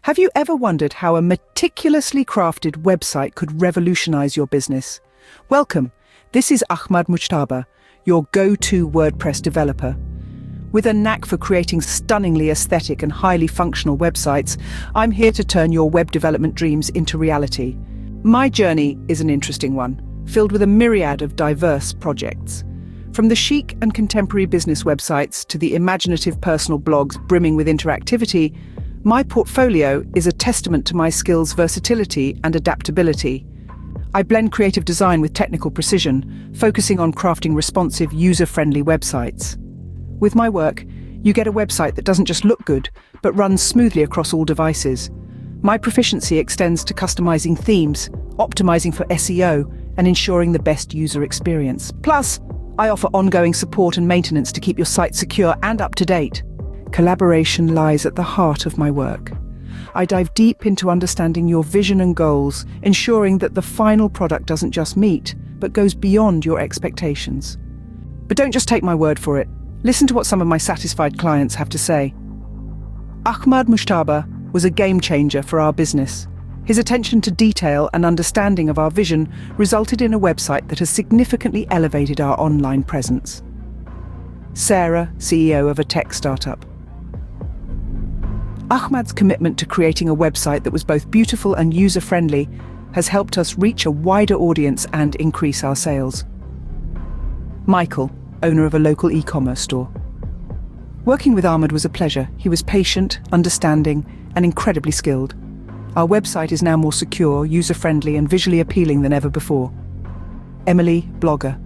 Have you ever wondered how a meticulously crafted website could revolutionize your business? Welcome, this is Ahmad Mujtaba, your go-to WordPress developer. With a knack for creating stunningly aesthetic and highly functional websites, I'm here to turn your web development dreams into reality. My journey is an interesting one, filled with a myriad of diverse projects. From the chic and contemporary business websites to the imaginative personal blogs brimming with interactivity, my portfolio is a testament to my skills' versatility and adaptability. I blend creative design with technical precision, focusing on crafting responsive, user-friendly websites. With my work, you get a website that doesn't just look good, but runs smoothly across all devices. My proficiency extends to customizing themes, optimizing for SEO, and ensuring the best user experience. Plus, I offer ongoing support and maintenance to keep your site secure and up to date. Collaboration lies at the heart of my work. I dive deep into understanding your vision and goals, ensuring that the final product doesn't just meet, but goes beyond your expectations. But don't just take my word for it. Listen to what some of my satisfied clients have to say. Ahmad Mujtaba was a game changer for our business. His attention to detail and understanding of our vision resulted in a website that has significantly elevated our online presence. Sarah, CEO of a tech startup. Ahmad's commitment to creating a website that was both beautiful and user-friendly has helped us reach a wider audience and increase our sales. Michael, owner of a local e-commerce store. Working with Ahmad was a pleasure. He was patient, understanding, and incredibly skilled. Our website is now more secure, user-friendly, and visually appealing than ever before. Emily, blogger.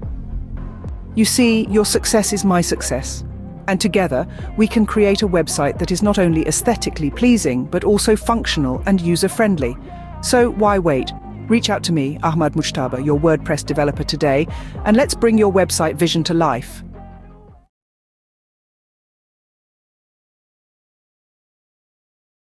You see, your success is my success. And together, we can create a website that is not only aesthetically pleasing, but also functional and user-friendly. So why wait? Reach out to me, Ahmad Mujtaba, your WordPress developer today, and let's bring your website vision to life.